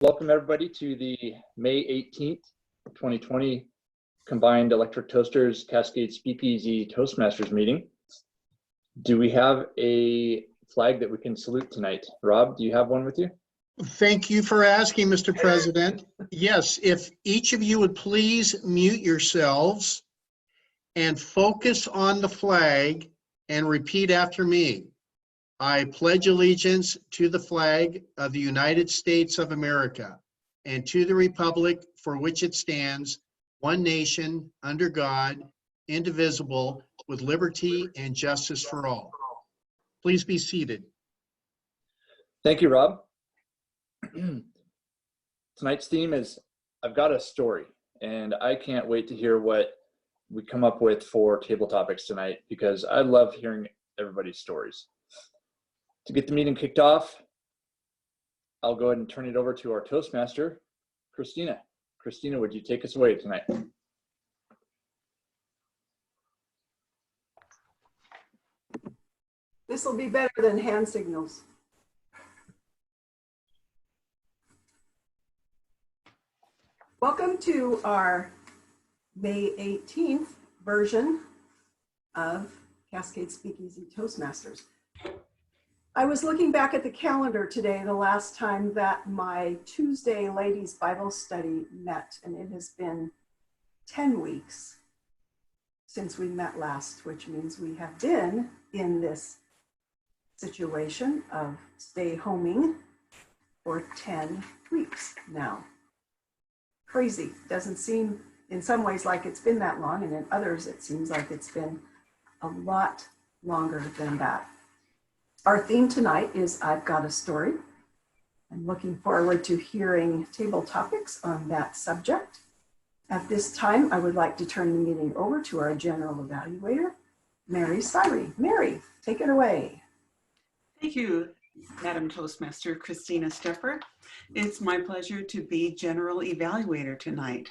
Welcome everybody to the May 18th, 2020 Combined Electric Toasters Cascade Speakeasy Toastmasters meeting. Do we have a flag that we can salute tonight? Rob, do you have one with you? Thank you for asking, Mr. President. Yes, if each of you would please mute yourselves and focus on the flag and repeat after me. I pledge allegiance to the flag of the United States of America and to the republic for which it stands, one nation, under God, indivisible, with liberty and justice for all. Please be seated. Thank you, Rob. Tonight's theme is I've got a story, and I can't wait to hear what we come up with for table topics tonight because I love hearing everybody's stories. To get the meeting kicked off, I'll go ahead and turn it over to our Toastmaster, Christina. Christina, would you take us away tonight? This will be better than hand signals. Welcome to our May 18th version of Cascade Speakeasy Toastmasters. I was looking back at the calendar today, the last time that my Tuesday ladies Bible study met, and it has been 10 weeks since we met last, which means we have been in this situation of stay homing for 10 weeks now. Crazy. Doesn't seem in some ways like it's been that long, and in others it seems like it's been a lot longer than that. Our theme tonight is I've Got a Story. I'm looking forward to hearing table topics on that subject. At this time, I would like to turn the meeting over to our general evaluator, Mary Syrie. Mary, take it away. Thank you, Madam Toastmaster Christina Stepper. It's my pleasure to be General Evaluator tonight.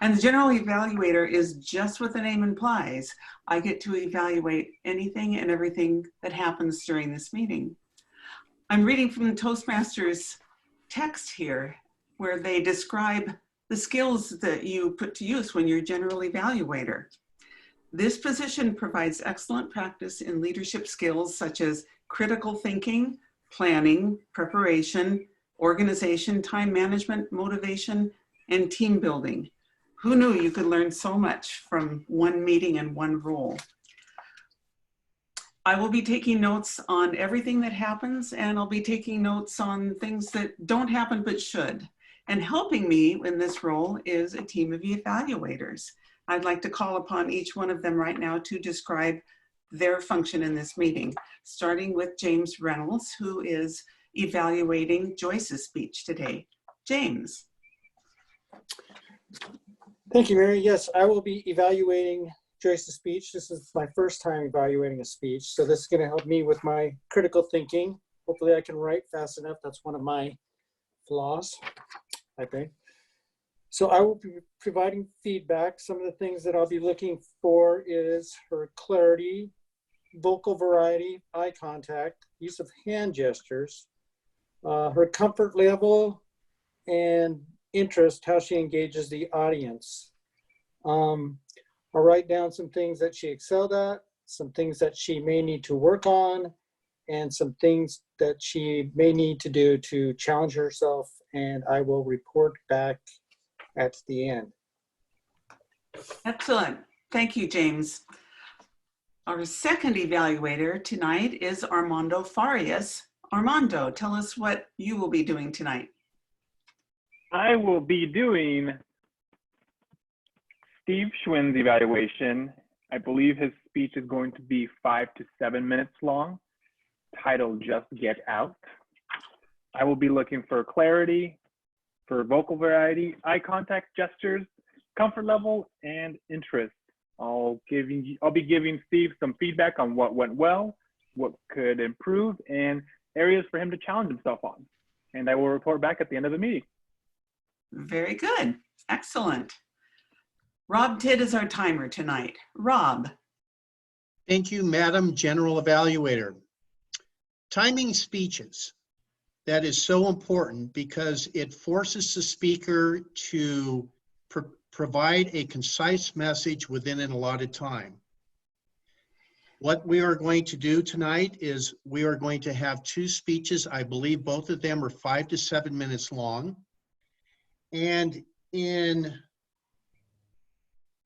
And the General Evaluator is just what the name implies. I get to evaluate anything and everything that happens during this meeting. I'm reading from the Toastmasters text here, where they describe the skills that you put to use when you're General Evaluator. This position provides excellent practice in leadership skills such as critical thinking, planning, preparation, organization, time management, motivation, and team building. Who knew you could learn so much from one meeting and one role? I will be taking notes on everything that happens, and I'll be taking notes on things that don't happen but should. And helping me in this role is a team of evaluators. I'd like to call upon each one of them right now to describe their function in this meeting, starting with James Reynolds, who is evaluating Joyce's speech today. James. Thank you, Mary. Yes, I will be evaluating Joyce's speech. This is my first time evaluating a speech, so this is going to help me with my critical thinking. Hopefully I can write fast enough. That's one of my flaws, I think. So I will be providing feedback. Some of the things that I'll be looking for is her clarity, vocal variety, eye contact, use of hand gestures, her comfort level, and interest, how she engages the audience. I'll write down some things that she excelled at, some things that she may need to work on, and some things that she may need to do to challenge herself, and I will report back at the end. Excellent. Thank you, James. Our second evaluator tonight is Armando Farias. Armando, tell us what you will be doing tonight. I will be doing Steve Schwinn's evaluation. I believe his speech is going to be 5 to 7 minutes long, titled Just Get Out. I will be looking for clarity, for vocal variety, eye contact gestures, comfort level, and interest. I'll be giving Steve some feedback on what went well, what could improve, and areas for him to challenge himself on. And I will report back at the end of the meeting. Very good. Excellent. Rob Tidd is our timer tonight. Rob. Thank you, Madam General Evaluator. Timing speeches. That is so important because it forces the speaker to provide a concise message within an allotted time. What we are going to do tonight is we are going to have two speeches. I believe both of them are 5 to 7 minutes long. And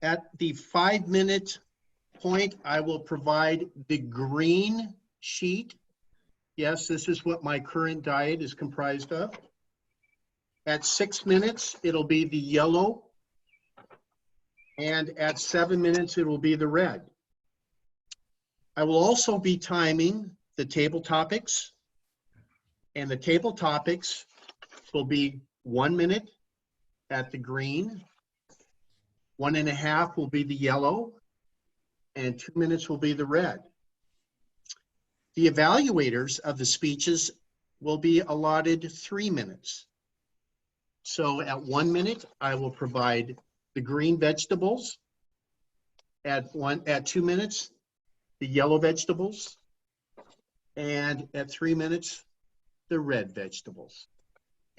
at the 5-minute point, I will provide the green sheet. Yes, this is what my current diet is comprised of. At 6 minutes, it'll be the yellow. And at 7 minutes, it will be the red. I will also be timing the table topics. And the table topics will be 1 minute at the green, 1.5 will be the yellow, and 2 minutes will be the red. The evaluators of the speeches will be allotted 3 minutes. So at 1 minute, I will provide the green vegetables. At 2 minutes, the yellow vegetables. And at 3 minutes, the red vegetables.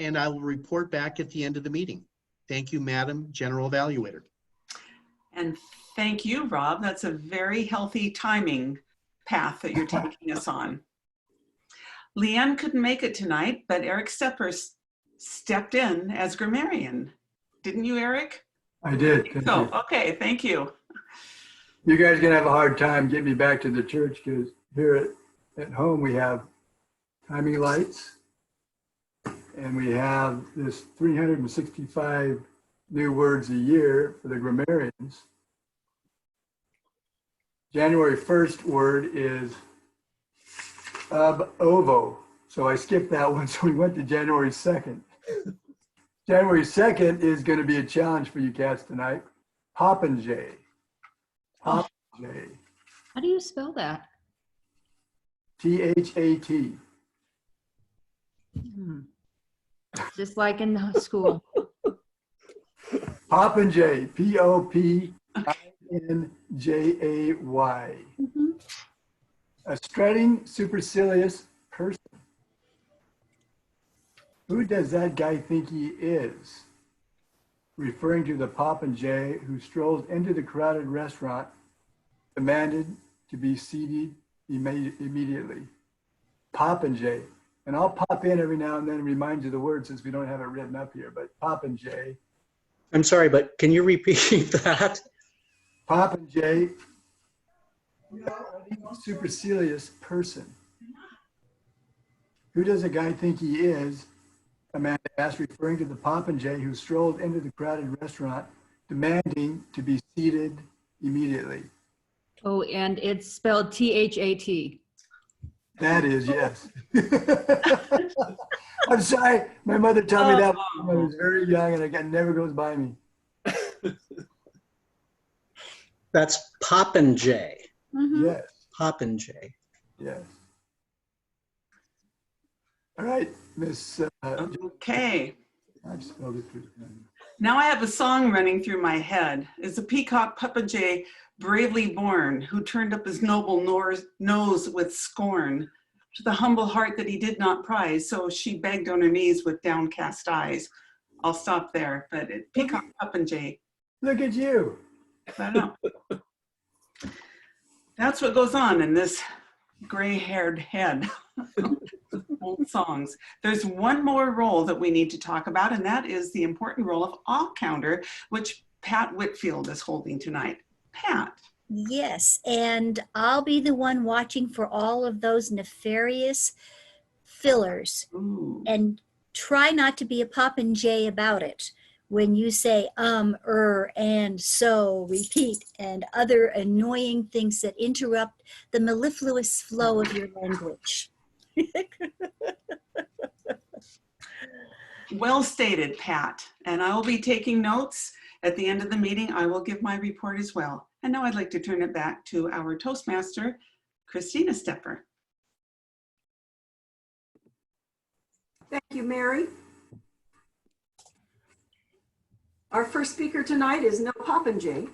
And I will report back at the end of the meeting. Thank you, Madam General Evaluator. And thank you, Rob. That's a very healthy timing path that you're taking us on. Leanne couldn't make it tonight, but Eric Stepper stepped in as grammarian. Didn't you, Eric? I did. Thank So, you. okay, thank you. You guys are gonna have a hard time getting me back to the church because here at home we have timing lights and we have this 365 new words a year for the grammarians. January 1st word is ovo. So I skipped that one. So we went to January 2nd. January 2nd is going to be a challenge for you cats tonight. Popinjay. Popinjay. How do you spell that? T-H-A-T. Just like in the school. Popinjay. P-O-P-I-N-J-A-Y. A strutting, supercilious person. Who does that guy think he is? Referring to the popinjay who strolled into the crowded restaurant, demanded to be seated immediately. Popinjay. And I'll pop in every now and then and remind you the word since we don't have it written up here, but popinjay. I'm sorry, but can you repeat that? Popinjay, supercilious person. Who does a guy think he is? Amanda asked, referring to the popinjay who strolled into the crowded restaurant, demanding to be seated immediately. Oh, and it's spelled T-H-A-T. That is, yes. I'm sorry. My mother taught me that when I was very young and it never goes by me. That's popinjay. Yes, Popinjay. yes. All right, Miss. Okay. I've spelled it through. Now I have a song running through my head. It's a peacock popinjay bravely born, who turned up his noble nose with scorn to the humble heart that he did not prize. So she begged on her knees with downcast eyes. I'll stop there, but peacock popinjay. Look at you. I know. That's what goes on in this gray-haired head. Old songs. There's one more role that we need to talk about, and that is the important role of all counter, which Pat Whitfield is holding tonight. Pat. Yes, and I'll be the one watching for all of those nefarious fillers. Ooh. And try not to be a popinjay about it. When you say and so, repeat, and other annoying things that interrupt the mellifluous flow of your language. Well stated, Pat. And I will be taking notes. At the end of the meeting, I will give my report as well. And now I'd like to turn it back to our Toastmaster, Christina Stepper. Thank you, Mary. Our first speaker tonight is No Popinjay.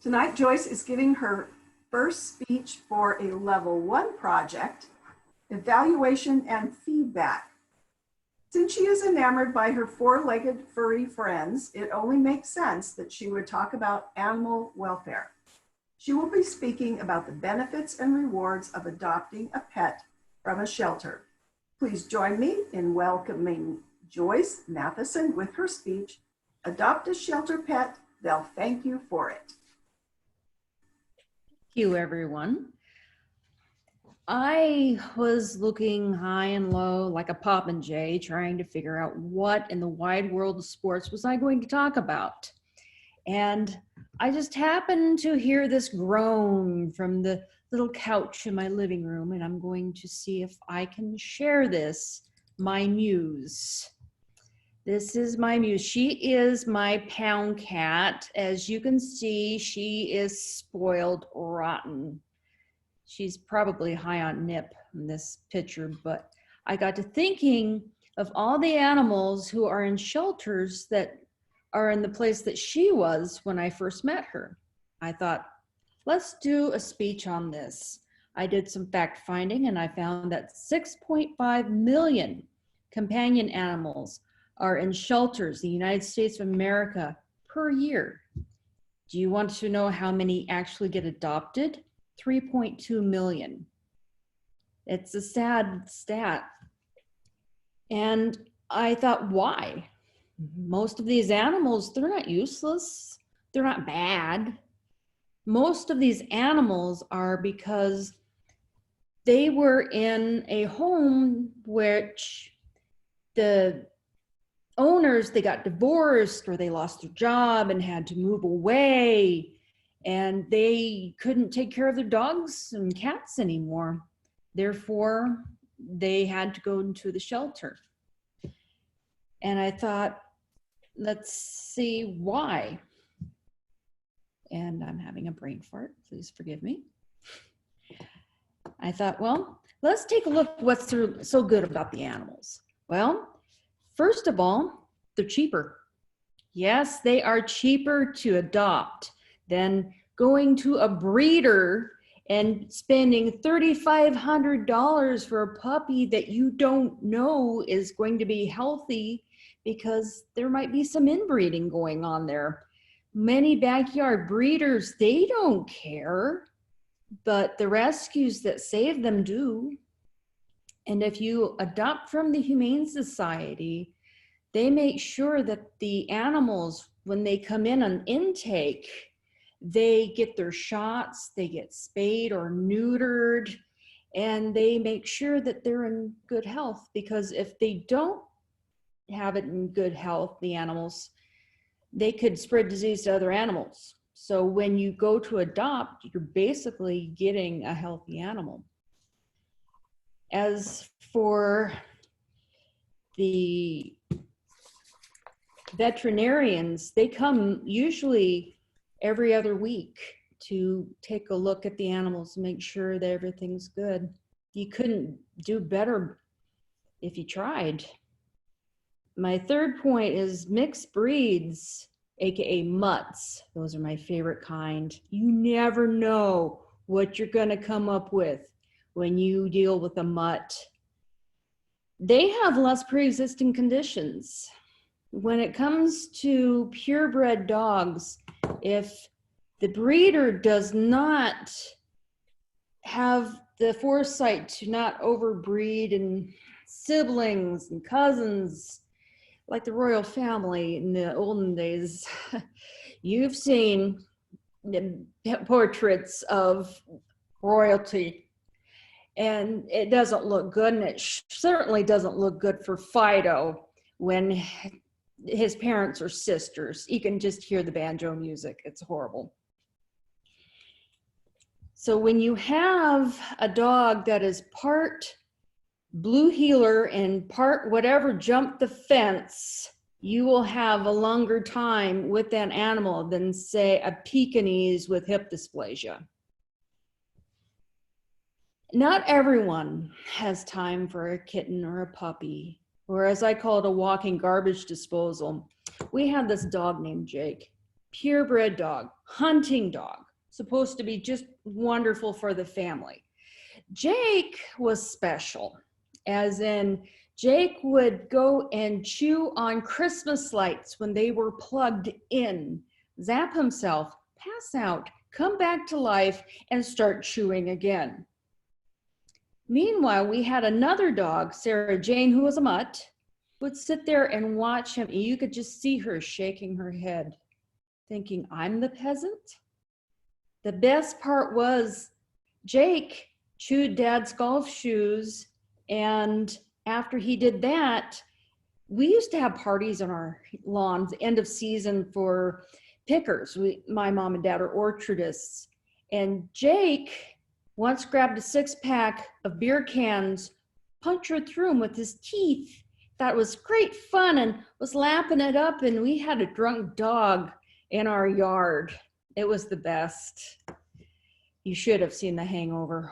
Tonight, Joyce is giving her first speech for a level 1 project evaluation and feedback. Since she is enamored by her four-legged furry friends, it only makes sense that she would talk about animal welfare. She will be speaking about the benefits and rewards of adopting a pet from a shelter. Please join me in welcoming Joyce Matheson with her speech, "Adopt a Shelter Pet, They'll Thank You for It." Thank you, everyone. I was looking high and low like a popinjay, trying to figure out what in the wide world of sports was I going to talk about. And I just happened to hear this groan from the little couch in my living room, and I'm going to see if I can share this, my muse. This is my muse. She is my pound cat. As you can see, she is spoiled rotten. She's probably high on nip in this picture, but I got to thinking of all the animals who are in shelters that are in the place that she was when I first met her. I thought, let's do a speech on this. I did some fact finding and I found that 6.5 million companion animals are in shelters in the United States of America per year. Do you want to know how many actually get adopted? 3.2 million. It's a sad stat. And I thought, why? Most of these animals, they're not useless. They're not bad. Most of these animals are because they were in a home which the owners, they got divorced or they lost their job and had to move away, and they couldn't take care of their dogs and cats anymore. Therefore, they had to go into the shelter. And I thought, let's see why. And I'm having a brain fart, please forgive me. I thought, well, let's take a look what's so good about the animals. Well, first of all, they're cheaper. Yes, they are cheaper to adopt than going to a breeder and spending $3,500 for a puppy that you don't know is going to be healthy, because there might be some inbreeding going on there. Many backyard breeders, they don't care, but the rescues that save them do. And if you adopt from the Humane Society, they make sure that the animals, when they come in on intake, they get their shots, they get spayed or neutered, and they make sure that they're in good health, because if they don't have it in good health, the animals, they could spread disease to other animals. So when you go to adopt, you're basically getting a healthy animal. As for the veterinarians, they come usually every other week to take a look at the animals and make sure that everything's good. You couldn't do better if you tried. My third point is mixed breeds, AKA mutts. Those are my favorite kind. You never know what you're gonna come up with when you deal with a mutt. They have less pre-existing conditions. When it comes to purebred dogs, if the breeder does not have the foresight to not overbreed and siblings and cousins, like the royal family in the olden days, you've seen portraits of royalty, and it doesn't look good, and it certainly doesn't look good for Fido when his parents are sisters. You can just hear the banjo music. It's horrible. So when you have a dog that is part blue heeler and part whatever jumped the fence, you will have a longer time with that animal than, say, a Pekingese with hip dysplasia. Not everyone has time for a kitten or a puppy, or as I call it, a walking garbage disposal. We had this dog named Jake, purebred dog, hunting dog, supposed to be just wonderful for the family. Jake was special, as in Jake would go and chew on Christmas lights when they were plugged in, zap himself, pass out, come back to life, and start chewing again. Meanwhile, we had another dog, Sarah Jane, who was a mutt, would sit there and watch him. You could just see her shaking her head, thinking, I'm the peasant? The best part was Jake chewed Dad's golf shoes, and after he did that, we used to have parties on our lawns, end of season for pickers. My mom and dad are orchardists. And Jake once grabbed a 6-pack of beer cans, punctured through them with his teeth. Thought it was great fun and was lapping it up. And we had a drunk dog in our yard. It was the best. You should have seen The Hangover.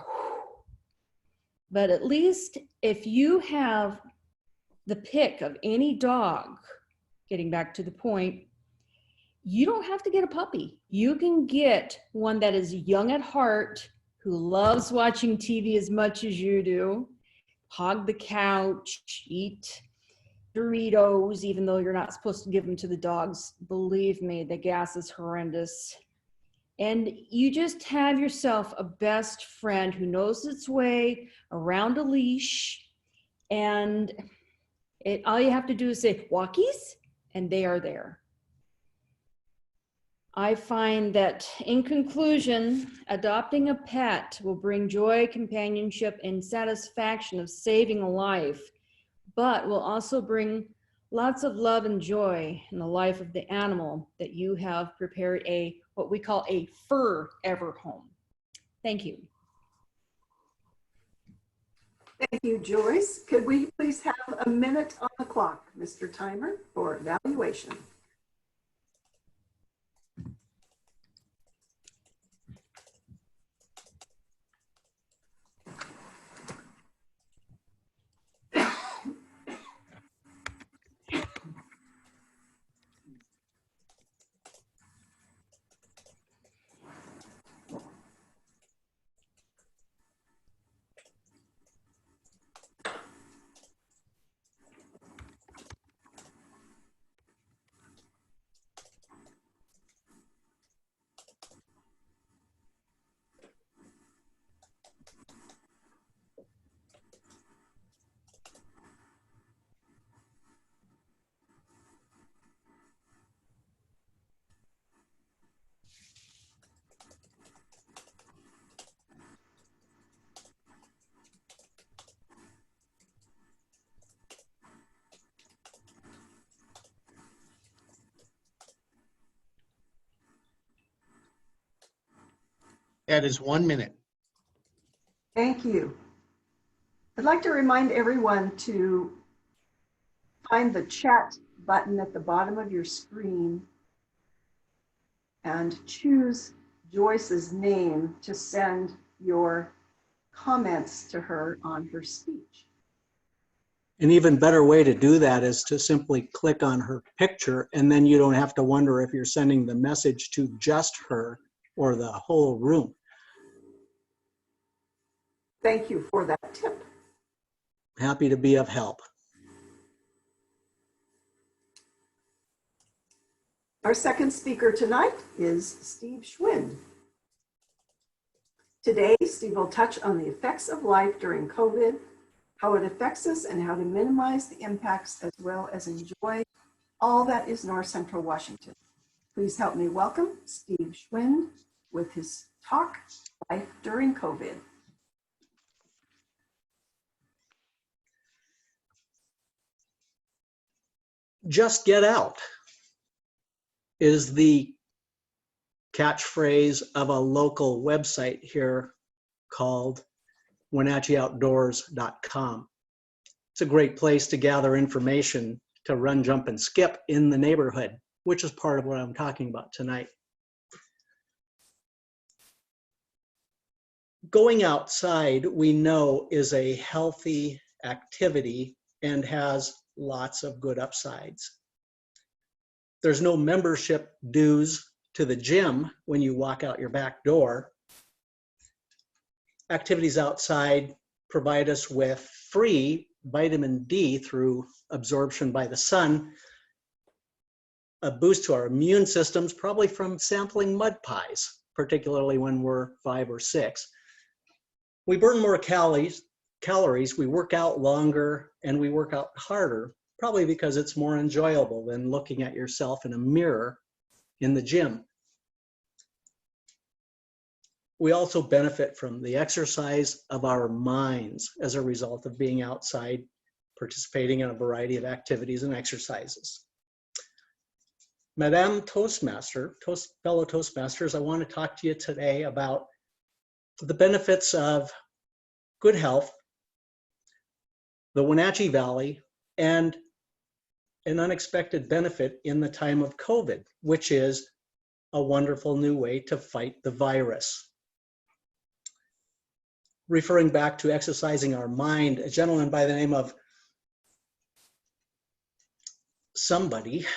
But at least if you have the pick of any dog, getting back to the point, you don't have to get a puppy. You can get one that is young at heart, who loves watching TV as much as you do, hog the couch, eat Doritos, even though you're not supposed to give them to the dogs. Believe me, the gas is horrendous. And you just have yourself a best friend who knows its way around a leash, and all you have to do is say, walkies, and they are there. I find that, in conclusion, adopting a pet will bring joy, companionship, and satisfaction of saving a life, but will also bring lots of love and joy in the life of the animal that you have prepared what we call a forever home. Thank you. Thank you, Joyce. Could we please have a minute on the clock, Mr. Timer, for evaluation? That is 1 minute. Thank you. I'd like to remind everyone to find the chat button at the bottom of your screen and choose Joyce's name to send your comments to her on her speech. An even better way to do that is to simply click on her picture, and then you don't have to wonder if you're sending the message to just her or the whole room. Thank you for that tip. Happy to be of help. Our second speaker tonight is Steve Schwind. Today, Steve will touch on the effects of life during COVID, how it affects us, and how to minimize the impacts as well as enjoy all that is North Central Washington. Please help me welcome Steve Schwind with his talk, Life During COVID. Just get out is the catchphrase of a local website here called WenatcheeOutdoors.com. It's a great place to gather information to run, jump, and skip in the neighborhood, which is part of what I'm talking about tonight. Going outside, we know, is a healthy activity and has lots of good upsides. There's no membership dues to the gym when you walk out your back door. activities outside provide us with free vitamin D through absorption by the sun, a boost to our immune systems, probably from sampling mud pies, particularly when we're 5 or 6. We burn more calories, we work out longer, and we work out harder, probably because it's more enjoyable than looking at yourself in a mirror in the gym. We also benefit from the exercise of our minds as a result of being outside, participating in a variety of activities and exercises. Madame Toastmaster, fellow Toastmasters, I want to talk to you today about the benefits of good health, the Wenatchee Valley, and an unexpected benefit in the time of COVID, which is a wonderful new way to fight the virus. Referring back to exercising our mind, a gentleman by the name of somebody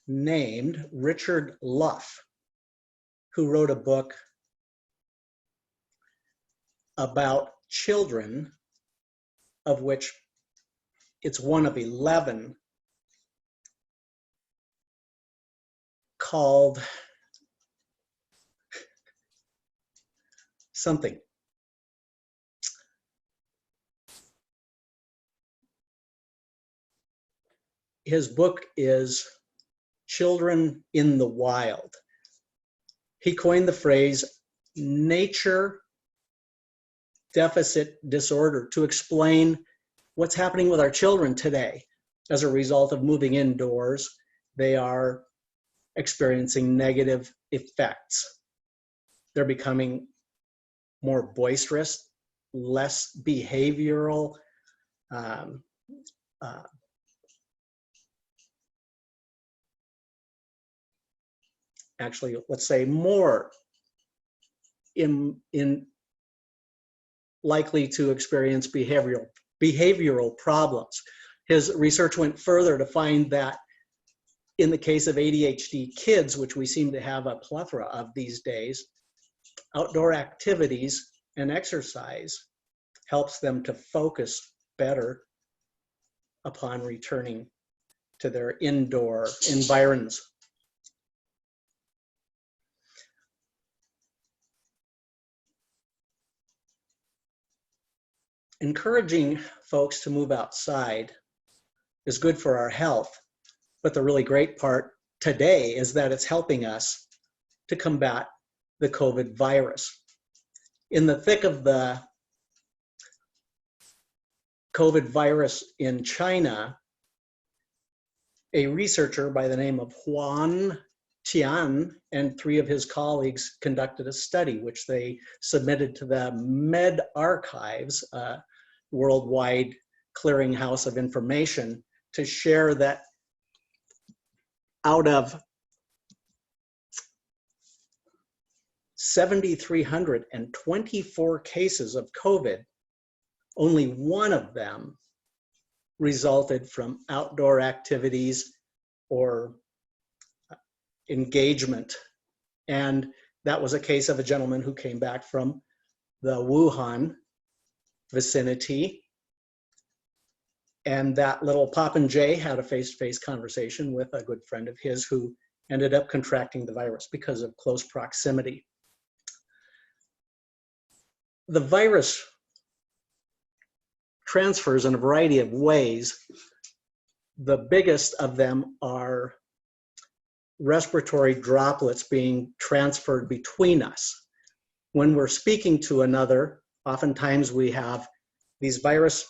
named Richard Luff, who wrote a book about children, of which it's one of 11, called something. His book is Children in the Wild. He coined the phrase nature deficit disorder to explain what's happening with our children today. As a result of moving indoors, they are experiencing negative effects. They're becoming more boisterous, less behavioral, actually, let's say more likely to experience behavioral problems. His research went further to find that in the case of ADHD kids, which we seem to have a plethora of these days, outdoor activities and exercise helps them to focus better upon returning to their indoor environs. Encouraging folks to move outside is good for our health, but the really great part today is that it's helping us to combat the COVID virus. In the thick of the COVID virus in China, a researcher by the name of Huan Tian and 3 of his colleagues conducted a study which they submitted to the Med Archives, a worldwide clearinghouse of information, to share that out of 7,324 cases of COVID, only 1 of them resulted from outdoor activities or engagement. And that was a case of a gentleman who came back from the Wuhan vicinity. And that little Popinjay had a face-to-face conversation with a good friend of his who ended up contracting the virus because of close proximity. The virus transfers in a variety of ways. The biggest of them are respiratory droplets being transferred between us. When we're speaking to another, oftentimes we have these virus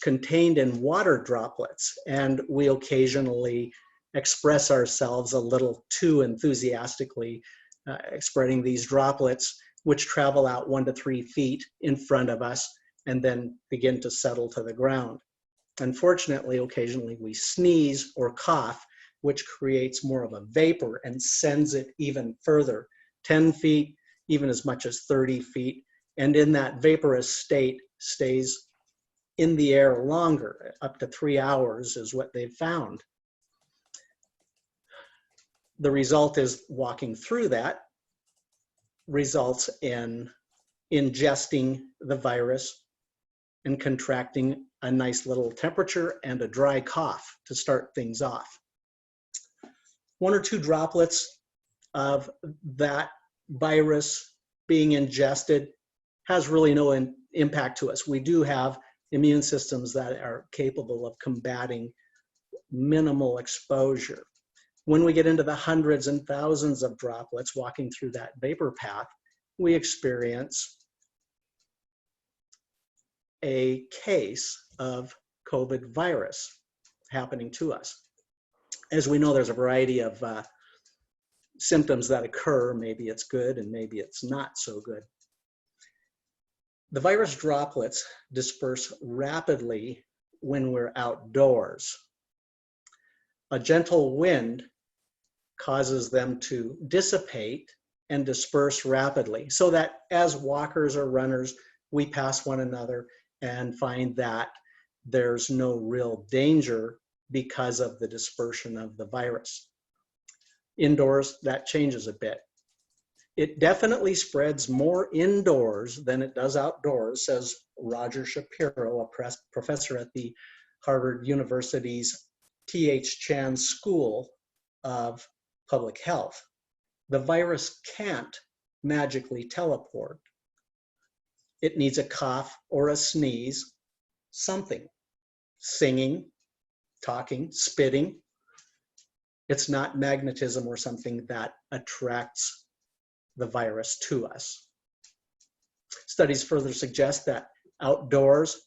contained in water droplets, and we occasionally express ourselves a little too enthusiastically, spreading these droplets, which travel out 1 to 3 feet in front of us and then begin to settle to the ground. Unfortunately, occasionally we sneeze or cough, which creates more of a vapor and sends it even further, 10 feet, even as much as 30 feet. And in that vaporous state stays in the air longer, up to 3 hours is what they've found. The result is walking through that results in ingesting the virus and contracting a nice little temperature and a dry cough to start things off. 1 or 2 droplets of that virus being ingested has really no impact to us. We do have immune systems that are capable of combating minimal exposure. When we get into the hundreds and thousands of droplets walking through that vapor path, we experience a case of COVID virus happening to us. As we know, there's a variety of symptoms that occur. Maybe it's good and maybe it's not so good. The virus droplets disperse rapidly when we're outdoors. A gentle wind causes them to dissipate and disperse rapidly, so that as walkers or runners, we pass one another and find that there's no real danger because of the dispersion of the virus. Indoors, that changes a bit. It definitely spreads more indoors than it does outdoors, says Roger Shapiro, a professor at the Harvard University's T.H. Chan School of Public Health. The virus can't magically teleport. It needs a cough or a sneeze, something, singing, talking, spitting. It's not magnetism or something that attracts the virus to us. Studies further suggest that outdoors,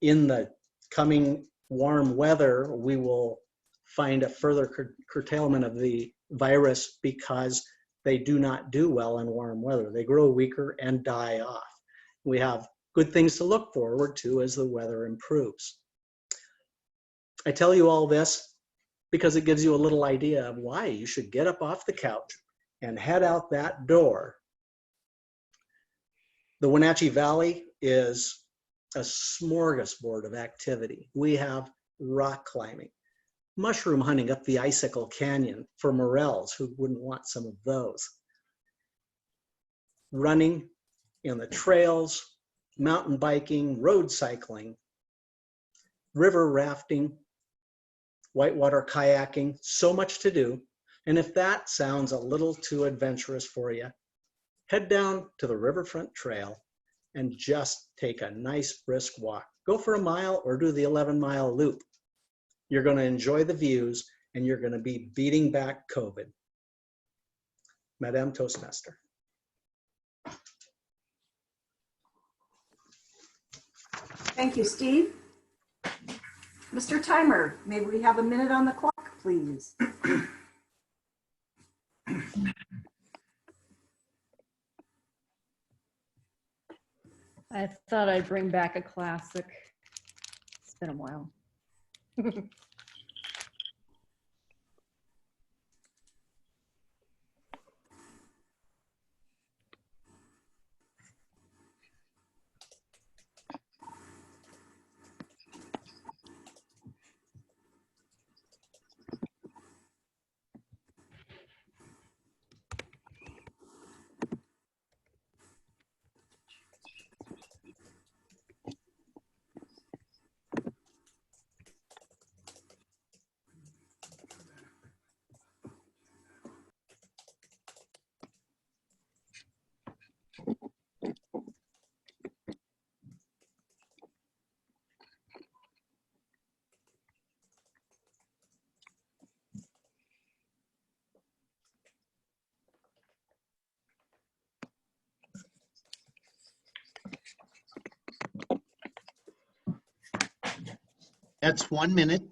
in the coming warm weather, we will find a further curtailment of the virus because they do not do well in warm weather. They grow weaker and die off. We have good things to look forward to as the weather improves. I tell you all this because it gives you a little idea of why you should get up off the couch and head out that door. The Wenatchee Valley is a smorgasbord of activity. We have rock climbing, mushroom hunting up the Icicle Canyon for morels, who wouldn't want some of those, running in the trails, mountain biking, road cycling, river rafting, whitewater kayaking, so much to do. And if that sounds a little too adventurous for you, head down to the Riverfront Trail and just take a nice brisk walk. Go for a mile or do the 11-mile loop. You're going to enjoy the views and you're going to be beating back COVID. Madame Toastmaster. Thank you, Steve. Mr. Timer, may we have a minute on the clock, please? I thought I'd bring back a classic. It's been a while. That's 1 minute.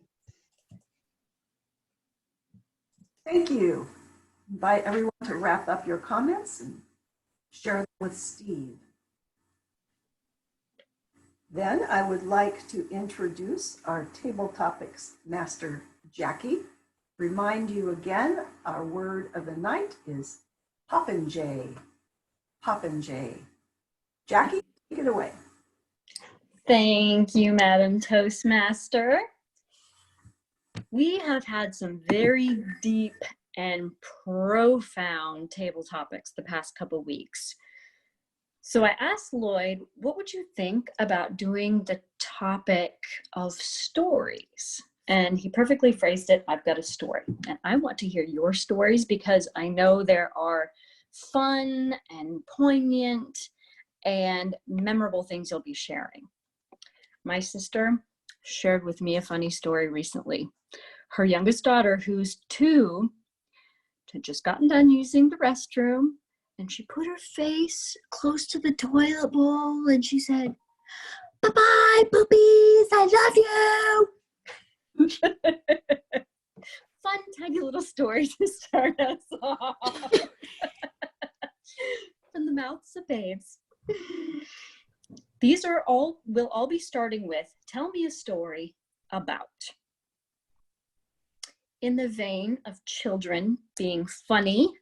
Thank you. Invite everyone to wrap up your comments and share them with Steve. Then I would like to introduce our table topics master, Jackie. Remind you again, our word of the night is popinjay. Popinjay. Jackie, take it away. Thank you, Madam Toastmaster. We have had some very deep and profound table topics the past couple weeks. So I asked Lloyd, what would you think about doing the topic of stories? And he perfectly phrased it, I've got a story. And I want to hear your stories because I know there are fun and poignant and memorable things you'll be sharing. My sister shared with me a funny story recently. Her youngest daughter, who's 2, had just gotten done using the restroom, and she put her face close to the toilet bowl and she said, "Bye-bye, boobies, I love you." Fun, tiny little story to start us off. From the mouths of babes. These we'll all be starting with, tell me a story about. In the vein of children being funny,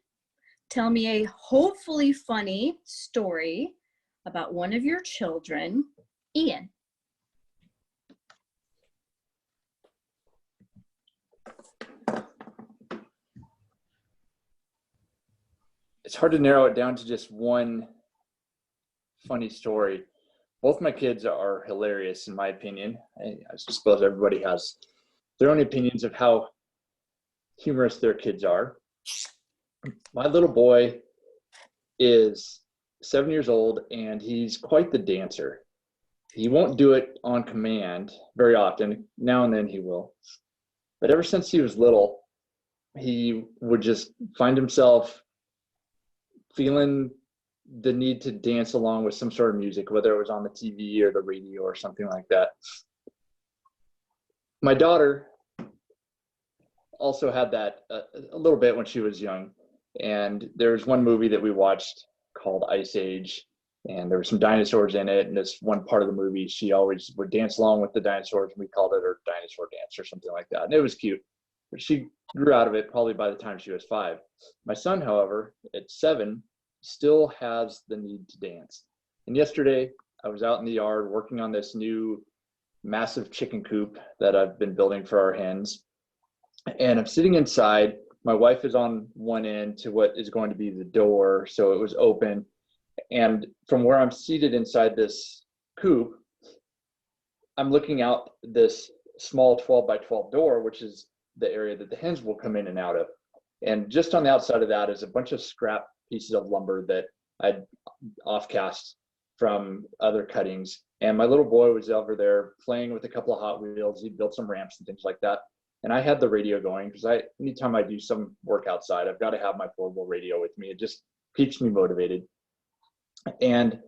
tell me a hopefully funny story about one of your children. Ian. It's hard to narrow it down to just one funny story. Both my kids are hilarious, in my opinion. I suppose everybody has their own opinions of how humorous their kids are. My little boy is 7 years old, and he's quite the dancer. He won't do it on command very often. Now and then he will. But ever since he was little, he would just find himself feeling the need to dance along with some sort of music, whether it was on the TV or the radio or something like that. My daughter also had that a little bit when she was young. And there was one movie that we watched called Ice Age, and there were some dinosaurs in it. And this one part of the movie, she always would dance along with the dinosaurs, and we called it her dinosaur dance or something like that. And it was cute. But she grew out of it probably by the time she was 5. My son, however, at 7, still has the need to dance. And yesterday, I was out in the yard working on this new massive chicken coop that I've been building for our hens. And I'm sitting inside. My wife is on one end to what is going to be the door, so it was open. And from where I'm seated inside this coop, I'm looking out this small 12 by 12 door, which is the area that the hens will come in and out of. And just on the outside of that is a bunch of scrap pieces of lumber that I'd offcast from other cuttings. And my little boy was over there playing with a couple of Hot Wheels. He built some ramps and things like that. And I had the radio going because anytime I do some work outside, I've got to have my portable radio with me. It just keeps me motivated. And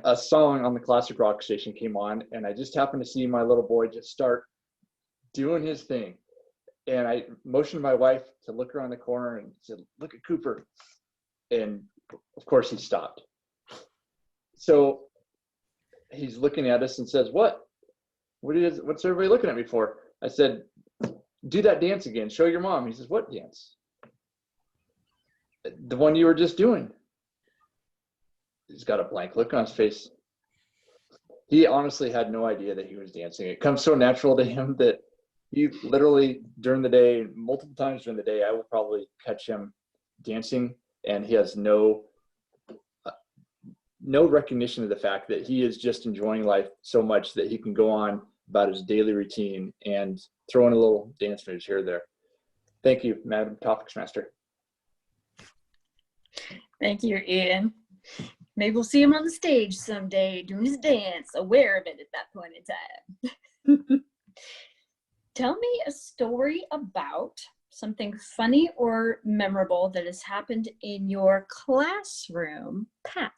a song on the classic rock station came on, and I just happened to see my little boy just start doing his thing. And I motioned my wife to look around the corner and said, "Look at Cooper." And of course he stopped. So he's looking at us and says, what's everybody looking at me for? I said, "Do that dance again. Show your mom." He says, "What dance?" "The one you were just doing." He's got a blank look on his face. He honestly had no idea that he was dancing. It comes so natural to him that he literally during the day, multiple times during the day, I will probably catch him dancing, and he has no recognition of the fact that he is just enjoying life so much that he can go on about his daily routine and throw in a little dance moves here or there. Thank you, Madam Topics Master. Thank you, Ian. Maybe we'll see him on the stage someday doing his dance, aware of it at that point in time. Tell me a story about something funny or memorable that has happened in your classroom, Pat.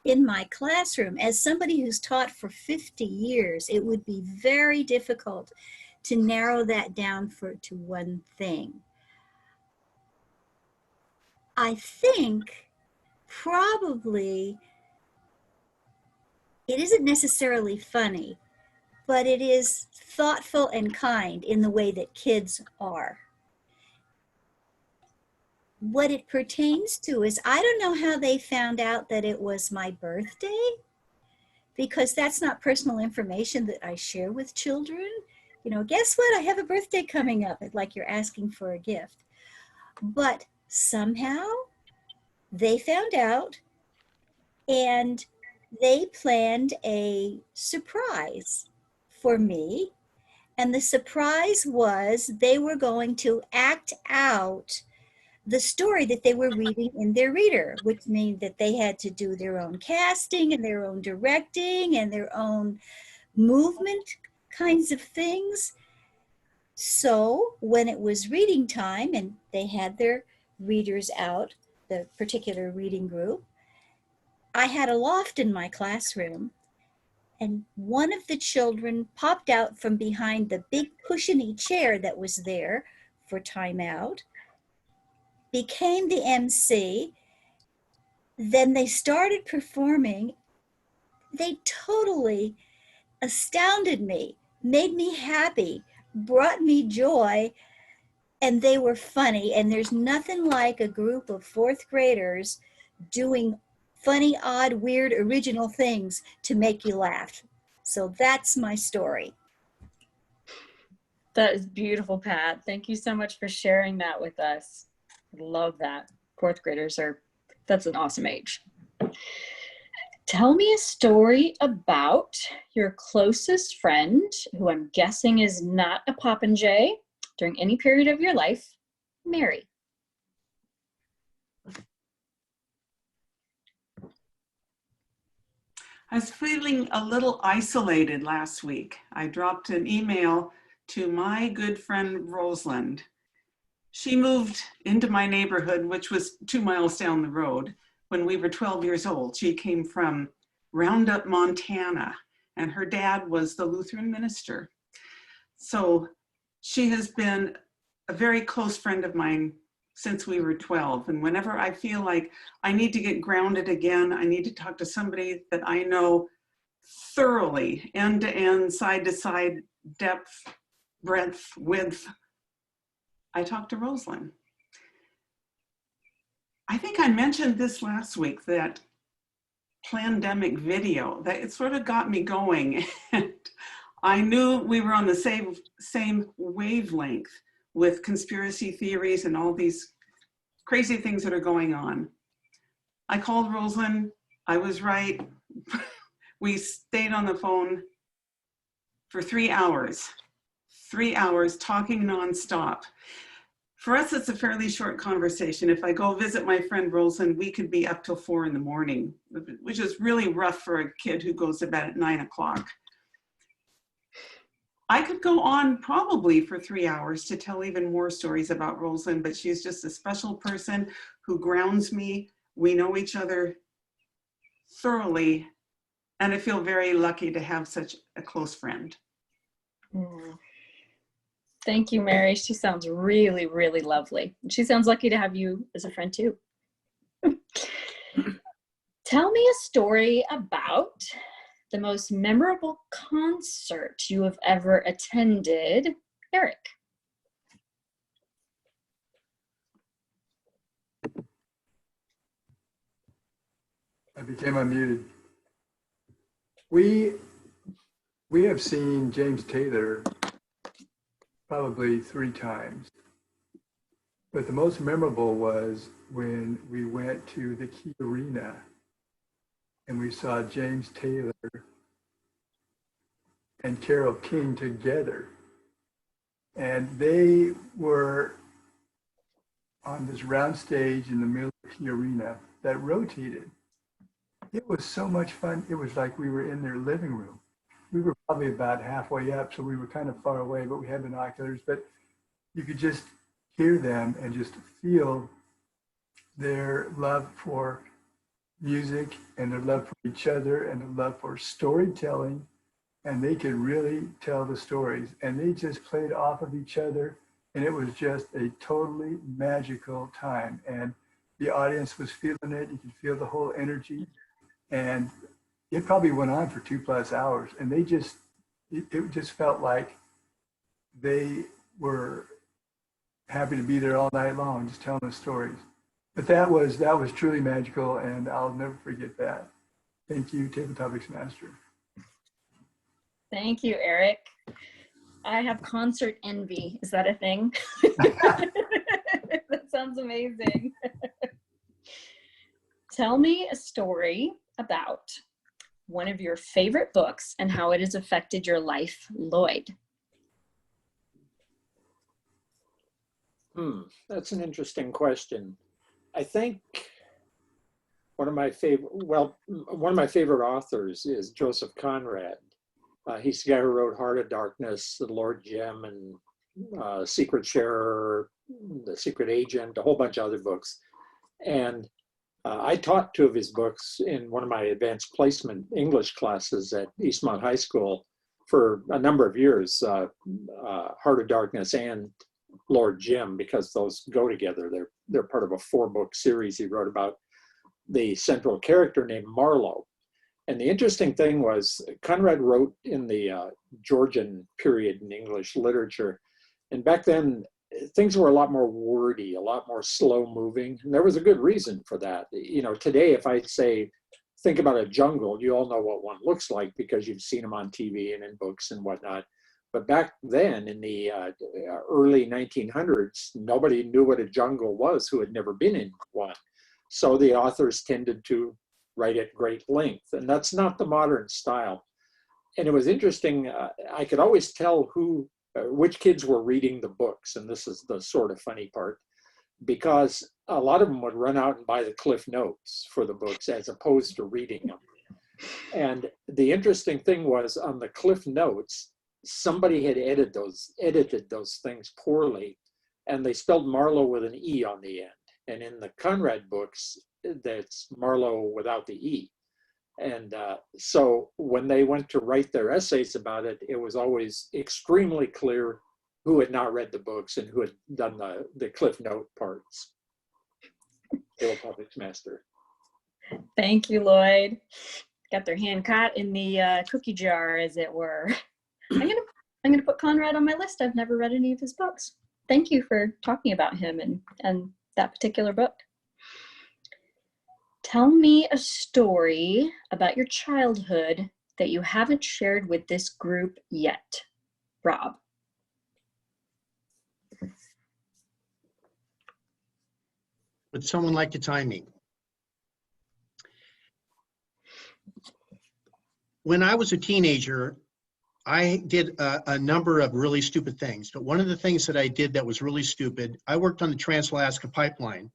In my classroom, as somebody who's taught for 50 years, it would be very difficult to narrow that down to one thing. I think probably it isn't necessarily funny, but it is thoughtful and kind in the way that kids are. what it pertains to is, I don't know how they found out that it was my birthday, because that's not personal information that I share with children. You know, guess what? I have a birthday coming up. It's like you're asking for a gift. But somehow they found out and they planned a surprise for me. And the surprise was they were going to act out the story that they were reading in their reader, which means that they had to do their own casting and their own directing and their own movement kinds of things. So when it was reading time and they had their readers out, the particular reading group, I had a loft in my classroom, and one of the children popped out from behind the big cushiony chair that was there for timeout, became the MC. Then they started performing. They totally astounded me, made me happy, brought me joy, and they were funny. And there's nothing like a group of fourth graders doing funny, odd, weird, original things to make you laugh. So that's my story. That is beautiful, Pat. Thank you so much for sharing that with us. I love that. Fourth graders that's an awesome age. Tell me a story about your closest friend, who I'm guessing is not a popinjay, during any period of your life, Mary. I was feeling a little isolated last week. I dropped an email to my good friend Rosalind. She moved into my neighborhood, which was 2 miles down the road, when we were 12 years old. She came from Roundup, Montana, and her dad was the Lutheran minister. So she has been a very close friend of mine since we were 12. And whenever I feel like I need to get grounded again, I need to talk to somebody that I know thoroughly, end to end, side to side, depth, breadth, width, I talk to Rosalind. I think I mentioned this last week, that pandemic video, that it sort of got me going. And I knew we were on the same wavelength with conspiracy theories and all these crazy things that are going on. I called Rosalind. I was right. We stayed on the phone for 3 hours. 3 hours talking nonstop. For us, it's a fairly short conversation. If I go visit my friend Rosalind, we could be up till 4 in the morning, which is really rough for a kid who goes to bed at 9 o'clock. I could go on probably for 3 hours to tell even more stories about Rosalind, but she's just a special person who grounds me. We know each other thoroughly, and I feel very lucky to have such a close friend. Thank you, Mary. She sounds really, really lovely. She sounds lucky to have you as a friend too. Tell me a story about the most memorable concert you have ever attended, Eric. I became unmuted. We have seen James Taylor probably 3 times, but the most memorable was when we went to the Key Arena and we saw James Taylor and Carole King together. And they were on this round stage in the middle of the Key Arena that rotated. It was so much fun. It was like we were in their living room. We were probably about halfway up, so we were kind of far away, but we had binoculars, but you could just hear them and just feel their love for music and their love for each other and their love for storytelling. And they could really tell the stories, and they just played off of each other. And it was just a totally magical time. And the audience was feeling it. You could feel the whole energy. And it probably went on for 2+ hours. And they just, it just felt like they were happy to be there all night long, just telling the stories. But that was truly magical, and I'll never forget that. Thank you, Table Topics Master. Thank you, Eric. I have concert envy. Is that a thing? That sounds amazing. Tell me a story about one of your favorite books and how it has affected your life, Lloyd. That's an interesting question. I think one of my favorite authors is Joseph Conrad. He's the guy who wrote Heart of Darkness, The Lord Jim, and Secret Sharer, The Secret Agent, a whole bunch of other books. And I taught two of his books in one of my advanced placement English classes at Eastmont High School for a number of years, Heart of Darkness and Lord Jim, because those go together. They're part of a 4-book series he wrote about the central character named Marlowe. And the interesting thing was Conrad wrote in the Georgian period in English literature. And back then, things were a lot more wordy, a lot more slow moving. And there was a good reason for that. You know, today, if I say, think about a jungle, you all know what one looks like because you've seen them on TV and in books and whatnot. But back then in the early 1900s, nobody knew what a jungle was who had never been in one. So the authors tended to write at great length. And that's not the modern style. And it was interesting. I could always tell which kids were reading the books. And this is the sort of funny part, because a lot of them would run out and buy the Cliff Notes for the books as opposed to reading them. And the interesting thing was on the Cliff Notes, somebody had edited those things poorly, and they spelled Marlowe with an E on the end. And in the Conrad books, that's Marlowe without the E. And so when they went to write their essays about it, it was always extremely clear who had not read the books and who had done the Cliff Note parts. Table Topics Master. Thank you, Lloyd. Got their hand caught in the cookie jar, as it were. I'm gonna put Conrad on my list. I've never read any of his books. Thank you for talking about him and that particular book. Tell me a story about your childhood that you haven't shared with this group yet. Rob. Would someone like to time me? When I was a teenager, I did a number of really stupid things. But one of the things that I did that was really stupid, I worked on the Trans-Alaska Pipeline.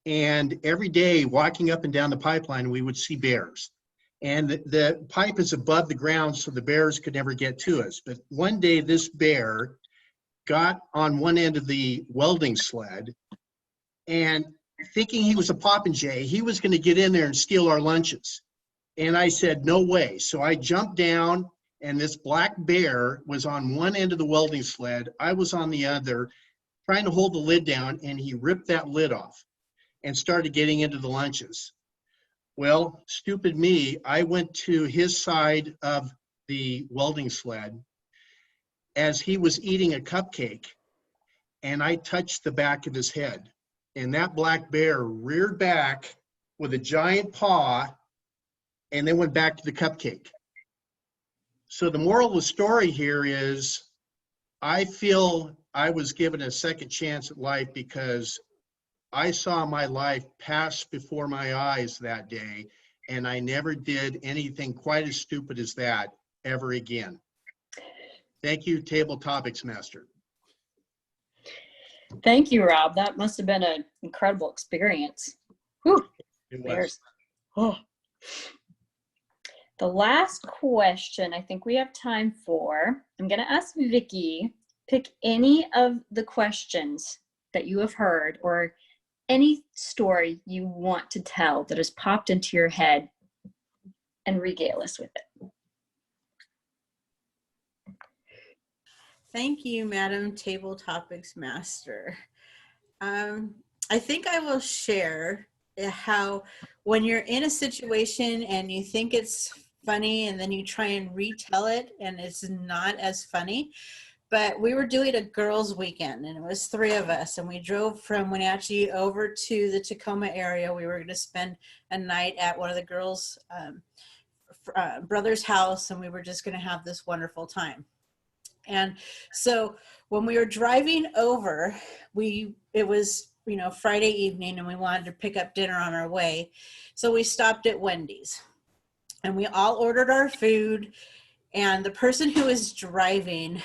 And every day walking up and down the pipeline, we would see bears. And the pipe is above the ground, so the bears could never get to us. But one day this bear got on one end of the welding sled, and thinking he was a popinjay, he was going to get in there and steal our lunches. And I said, no way. So I jumped down, and this black bear was on one end of the welding sled. I was on the other, trying to hold the lid down, and he ripped that lid off and started getting into the lunches. Well, stupid me, I went to his side of the welding sled as he was eating a cupcake, and I touched the back of his head. And that black bear reared back with a giant paw and then went back to the cupcake. So the moral of the story here is, I feel I was given a second chance at life because I saw my life pass before my eyes that day, and I never did anything quite as stupid as that ever again. Thank you, Table Topics Master. Thank you, Rob. That must have been an incredible experience. Whew. It Bears. Oh. The last question I think we have time for, I'm going to ask Vicky, pick any of the questions that you have heard or any story you want to tell that has popped into your head and regale us with it. Thank you, Madam Table Topics Master. I think I will share how when you're in a situation and you think it's funny and then you try and retell it and it's not as funny, but we were doing a girls' weekend, and it was 3 of us, and we drove from Wenatchee over to the Tacoma area. We were going to spend a night at one of the girls' brother's house, and we were just going to have this wonderful time. And so when we were driving over, it was, you know, Friday evening, and we wanted to pick up dinner on our way. So we stopped at Wendy's, and we all ordered our food. And the person who was driving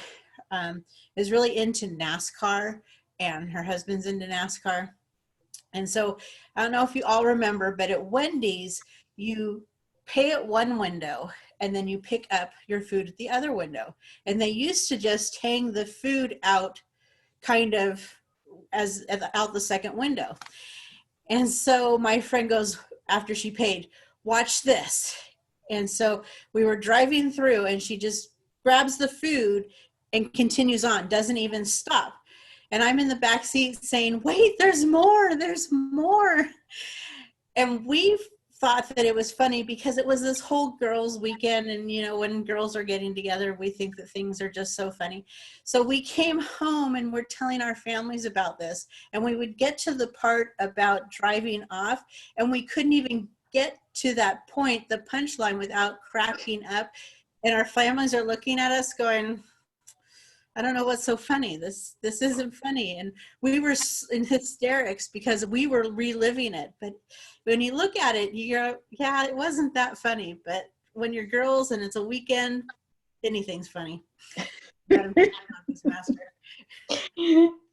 is really into NASCAR, and her husband's into NASCAR. And so I don't know if you all remember, but at Wendy's, you pay at one window and then you pick up your food at the other window. And they used to just hang the food out kind of out the second window. And so my friend goes, after she paid, "Watch this." And so we were driving through, and she just grabs the food and continues on, doesn't even stop. And I'm in the back seat saying, "Wait, there's more, there's more." And we thought that it was funny because it was this whole girls' weekend. And, you know, when girls are getting together, we think that things are just so funny. So we came home and we're telling our families about this. And we would get to the part about driving off, and we couldn't even get to that point, the punchline, without cracking up. And our families are looking at us going, "I don't know what's so funny. This isn't funny." And we were in hysterics because we were reliving it. But when you look at it, you're, yeah, it wasn't that funny. But when you're girls and it's a weekend, anything's funny.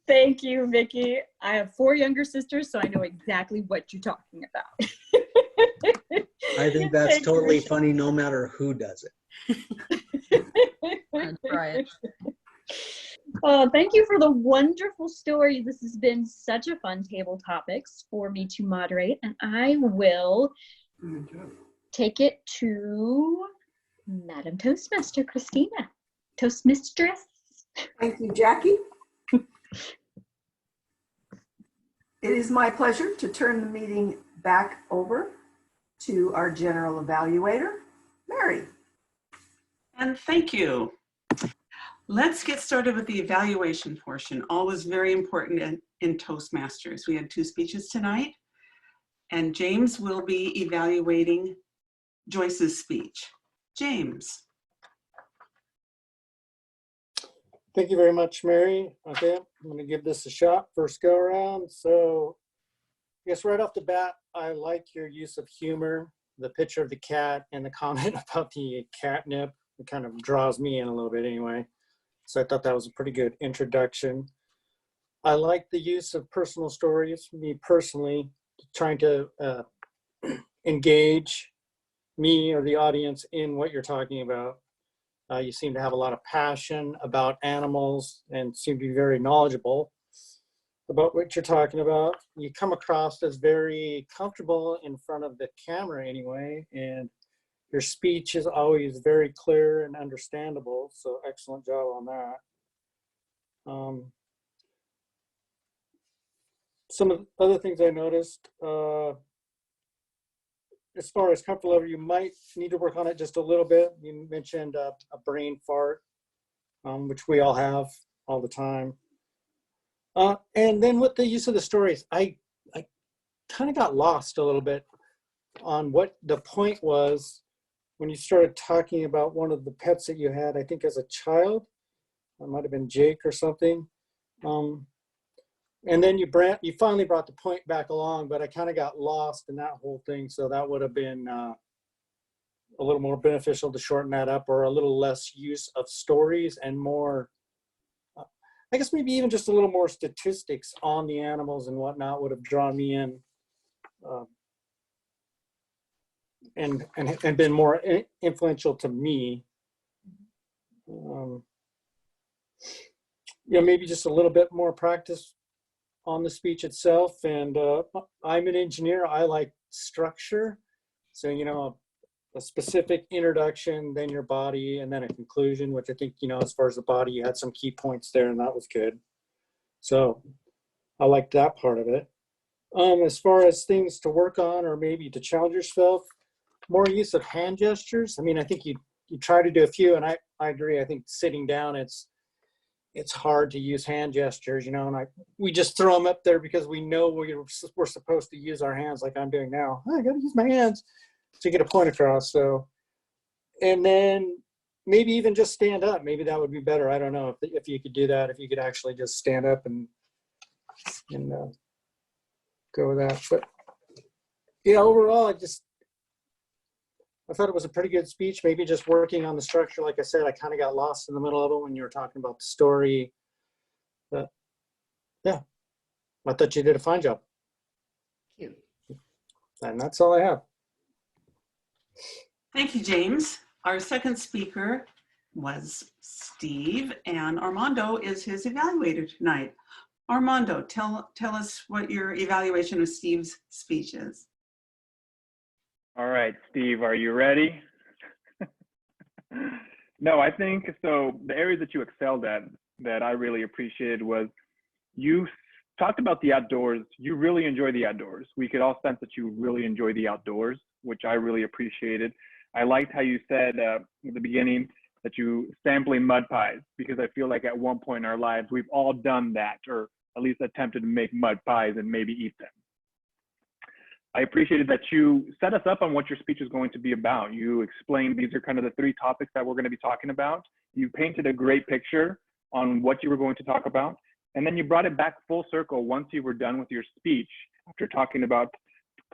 Thank you, Vicki. I have 4 younger sisters, so I know exactly what you're talking about. I think that's totally funny no matter who does it. That's right. Oh, thank you for the wonderful story. This has been such a fun table topics for me to moderate, and I will take it to Madam Toastmaster Christina. Toastmistress. Thank you, Jackie. It is my pleasure to turn the meeting back over to our general evaluator, Mary. And thank you. Let's get started with the evaluation portion. Always very important in Toastmasters. We had 2 speeches tonight, and James will be evaluating Joyce's speech. James. Thank you very much, Mary. Okay, I'm going to give this a shot, first go around. So I guess right off the bat, I like your use of humor, the picture of the cat and the comment about the catnip. It kind of draws me in a little bit anyway. So I thought that was a pretty good introduction. I like the use of personal stories, me personally, trying to engage me or the audience in what you're talking about. You seem to have a lot of passion about animals and seem to be very knowledgeable about what you're talking about. You come across as very comfortable in front of the camera anyway, and your speech is always very clear and understandable, so excellent job on that. Some of the other things I noticed, as far as comfort level, you might need to work on it just a little bit. You mentioned a brain fart, which we all have all the time. And then with the use of the stories, I kind of got lost a little bit on what the point was when you started talking about one of the pets that you had, I think as a child. It might have been Jake or something. And then you finally brought the point back along, but I kind of got lost in that whole thing. So that would have been a little more beneficial to shorten that up, or a little less use of stories and more, I guess maybe even just a little more statistics on the animals and whatnot would have drawn me in and been more influential to me. Maybe just a little bit more practice on the speech itself. And I'm an engineer. I like structure. So, a specific introduction, then your body, and then a conclusion, which I think, as far as the body, you had some key points there, and that was good. So I liked that part of it. As far as things to work on, or maybe to challenge yourself, more use of hand gestures. I mean, I think you try to do a few, and I agree. I think sitting down, it's it's hard to use hand gestures, and we just throw them up there because we know we're supposed to use our hands like I'm doing now. I got to use my hands to get a point across. So, and then maybe even just stand up. Maybe that would be better. I don't know if you could do that, if you could actually just stand up and go with that. But yeah, overall, I thought it was a pretty good speech. Maybe just working on the structure. Like I said, I kind of got lost in the middle of it when you were talking about the story. But yeah, I thought you did a fine job. Thank you. And that's all I have. Thank you, James. Our second speaker was Steve, and Armando is his evaluator tonight. Armando, tell us what your evaluation of Steve's speech is. All right, Steve, are you ready? No, I think so. The areas that you excelled at that I really appreciated was you talked about the outdoors. You really enjoy the outdoors. We could all sense that you really enjoy the outdoors, which I really appreciated. I liked how you said at the beginning that you sampling mud pies, because I feel like at one point in our lives, we've all done that, or at least attempted to make mud pies and maybe eat them. I appreciated that you set us up on what your speech is going to be about. You explained these are kind of the three topics that we're going to be talking about. You painted a great picture on what you were going to talk about. And then you brought it back full circle once you were done with your speech. After talking about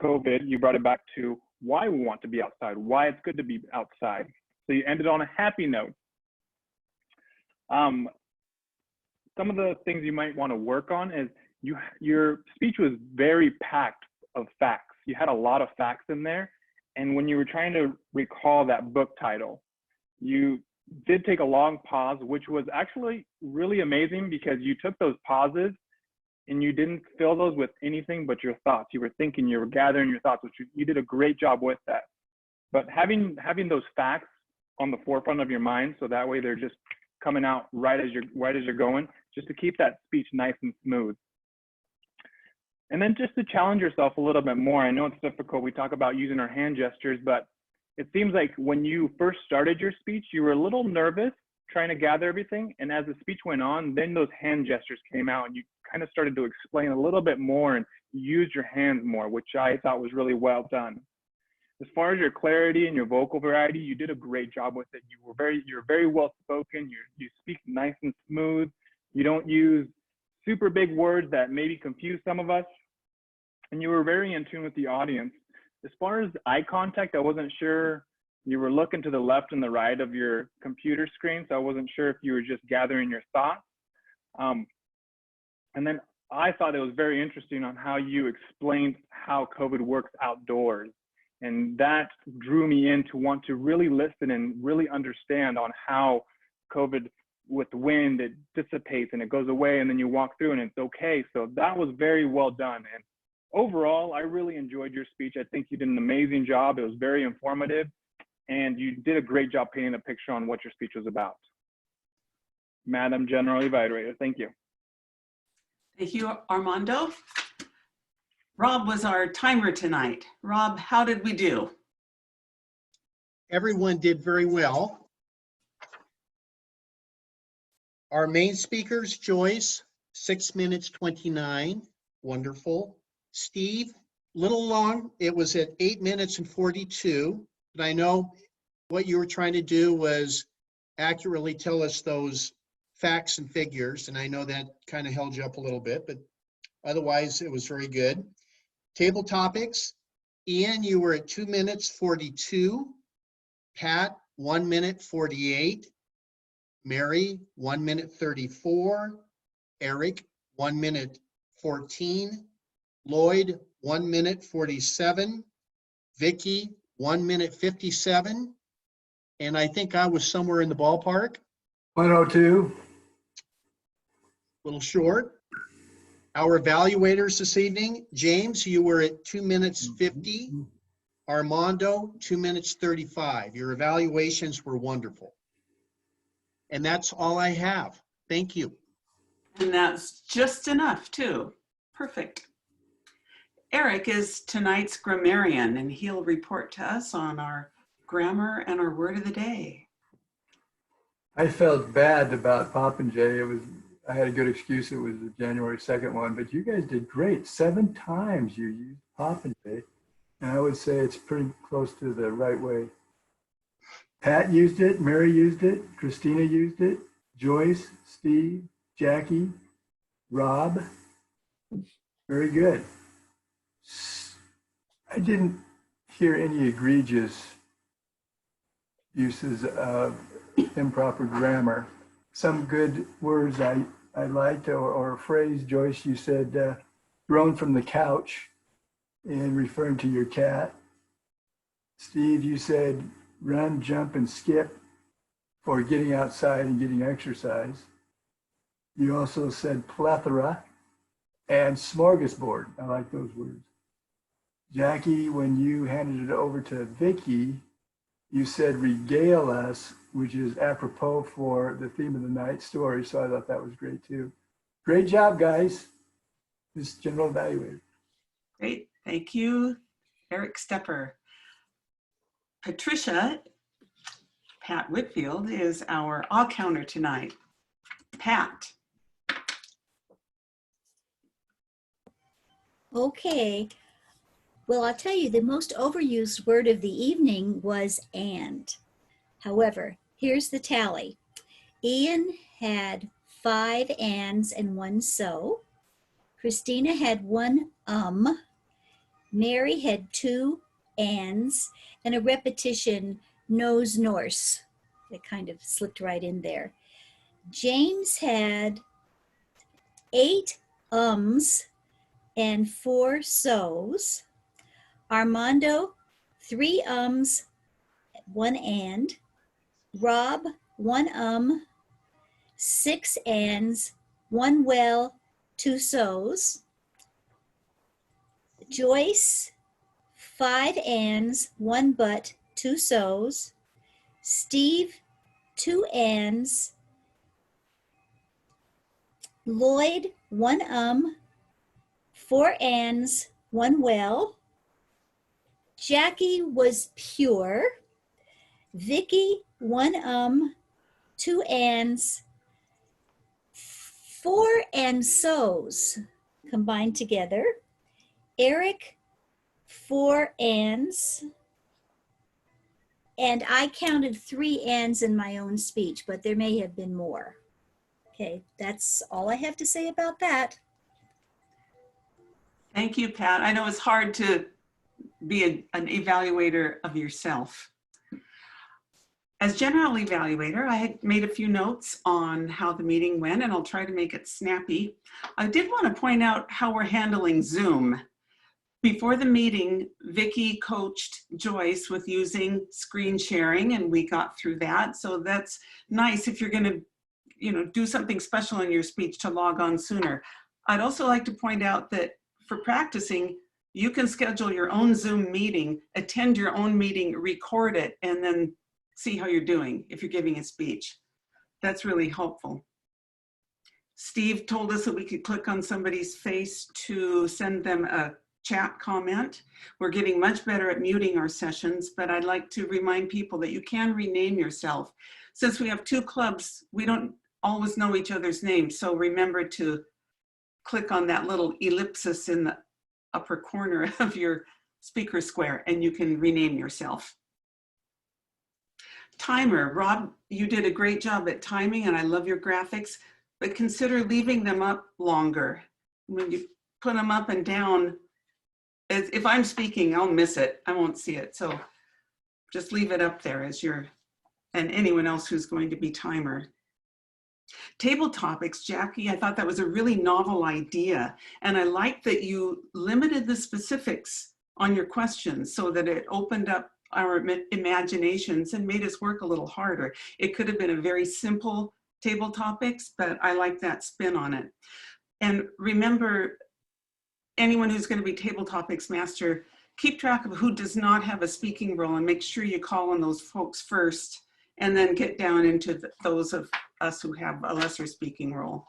COVID, you brought it back to why we want to be outside, why it's good to be outside. So you ended on a happy note. Some of the things you might want to work on is your speech was very packed of facts. You had a lot of facts in there. And when you were trying to recall that book title, you did take a long pause, which was actually really amazing because you took those pauses and you didn't fill those with anything but your thoughts. You were thinking, you were gathering your thoughts, which you did a great job with that. But having those facts on the forefront of your mind, so that way they're just coming out right as you're going, just to keep that speech nice and smooth. And then just to challenge yourself a little bit more. I know it's difficult. We talk about using our hand gestures, but it seems like when you first started your speech, you were a little nervous trying to gather everything. And as the speech went on, then those hand gestures came out and you kind of started to explain a little bit more and used your hands more, which I thought was really well done. As far as your clarity and your vocal variety, you did a great job with it. You're very well spoken. You speak nice and smooth. You don't use super big words that maybe confuse some of us. And you were very in tune with the audience. As far as eye contact, I wasn't sure. You were looking to the left and the right of your computer screen, so I wasn't sure if you were just gathering your thoughts. And then I thought it was very interesting on how you explained how COVID works outdoors. And that drew me in to want to really listen and really understand on how COVID with the wind, it dissipates and it goes away and then you walk through and it's okay. So that was very well done. And overall, I really enjoyed your speech. I think you did an amazing job. It was very informative and you did a great job painting a picture on what your speech was about. Madam General Evaluator, thank you. Thank you, Armando. Rob was our timer tonight. Rob, how did we do? Everyone did very well. Our main speakers, Joyce, 6 minutes 29, wonderful. Steve, little long, it was at 8 minutes and 42, but I know what you were trying to do was accurately tell us those facts and figures, and I know that kind of held you up a little bit, but otherwise it was very good. Table topics, Ian, you were at 2 minutes 42, Pat, 1 minute 48, Mary, 1 minute 34, Eric, 1 minute 14, Lloyd, 1 minute 47, Vicky, 1 minute 57, and I think I was somewhere in the ballpark. 102. A little short. Our evaluators this evening, James, you were at 2 minutes 50. Armando, 2 minutes 35. Your evaluations were wonderful. And that's all I have. Thank you. And that's just enough too. Perfect. Eric is tonight's grammarian and he'll report to us on our grammar and our word of the day. I felt bad about Popinjay. I had a good excuse. It was the January 2nd one, but you guys did great. 7 times you used Popinjay. And I would say it's pretty close to the right way. Pat used it, Mary used it, Christina used it, Joyce, Steve, Jackie, Rob. Very good. I didn't hear any egregious uses of improper grammar. Some good words I liked, or a phrase, Joyce, you said, thrown from the couch in referring to your cat. Steve, you said run, jump, and skip for getting outside and getting exercise. You also said plethora and smorgasbord. I like those words. Jackie, when you handed it over to Vicky, you said regale us, which is apropos for the theme of the night, story. So I thought that was great too. Great job, guys. This general evaluator. Great, thank you, Eric Stepper. Patricia, Pat Whitfield, is our all counter tonight. Pat. Okay. Well, I'll tell you, the most overused word of the evening was and. However, here's the tally. Ian had 5 ands and 1 so. Christina had 1 Mary had 2 ands and a repetition, nose Norse. It kind of slipped right in there. James had 8 ums and 4 so's. Armando, 3 ums, 1 and. Rob, 1 6 ands, 1 well, 2 so's. Joyce, 5 ands, 1 but, 2 so's. Steve, 2 ands. Lloyd, 1 4 ands, 1 well. Jackie was pure. Vicky, 1 2 ands, 4 and so's combined together. Eric, 4 ands. And I counted 3 ands in my own speech, but there may have been more. Okay, that's all I have to say about that. Thank you, Pat. I know it's hard to be an evaluator of yourself. As general evaluator, I had made a few notes on how the meeting went, and I'll try to make it snappy. I did want to point out how we're handling Zoom. Before the meeting, Vicki coached Joyce with using screen sharing, and we got through that. So that's nice if you're going to, do something special in your speech to log on sooner. I'd also like to point out that for practicing, you can schedule your own Zoom meeting, attend your own meeting, record it, and then see how you're doing if you're giving a speech. That's really helpful. Steve told us that we could click on somebody's face to send them a chat comment. We're getting much better at muting our sessions, but I'd like to remind people that you can rename yourself. Since we have 2 clubs, we don't always know each other's names, so remember to click on that little ellipsis in the upper corner of your speaker square and you can rename yourself. Timer, Rob, you did a great job at timing and I love your graphics, but consider leaving them up longer. When you put them up and down, if I'm speaking, I'll miss it. I won't see it. So just leave it up there as and anyone else who's going to be timer. Table topics, Jackie, I thought that was a really novel idea. And I like that you limited the specifics on your questions so that it opened up our imaginations and made us work a little harder. It could have been a very simple table topics, but I like that spin on it. And remember, anyone who's going to be table topics master, keep track of who does not have a speaking role and make sure you call on those folks first and then get down into those of us who have a lesser speaking role.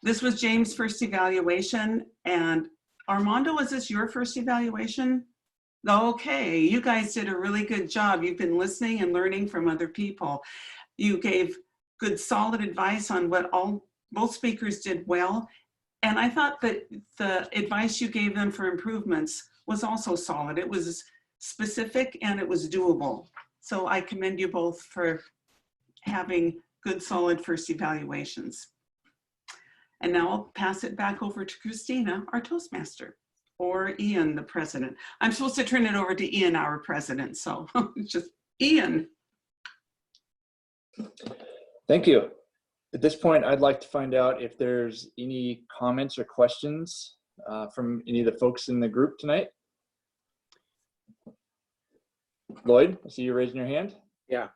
This was James' first evaluation, and Armando, was this your first evaluation? Okay, you guys did a really good job. You've been listening and learning from other people. You gave good, solid advice on what both speakers did well. And I thought that the advice you gave them for improvements was also solid. It was specific and it was doable. So I commend you both for having good, solid first evaluations. And now I'll pass it back over to Christina, our Toastmaster, or Ian, the president. I'm supposed to turn it over to Ian, our president. So it's just Ian. Thank you. At this point, I'd like to find out if there's any comments or questions from any of the folks in the group tonight. Lloyd, I see you raising your hand. Yeah.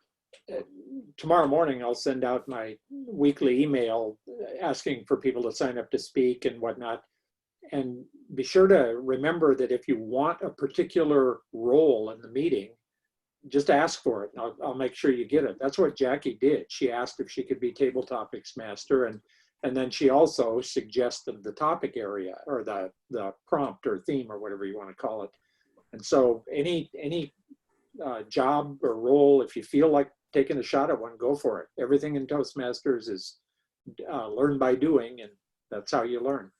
Tomorrow morning, I'll send out my weekly email asking for people to sign up to speak and whatnot. And be sure to remember that if you want a particular role in the meeting, just ask for it. And I'll make sure you get it. That's what Jackie did. She asked if she could be table topics master, and then she also suggested the topic area or the prompt or theme or whatever you want to call it. And so any job or role, if you feel like taking a shot at one, go for it. Everything in Toastmasters is learn by doing, and that's how you learn.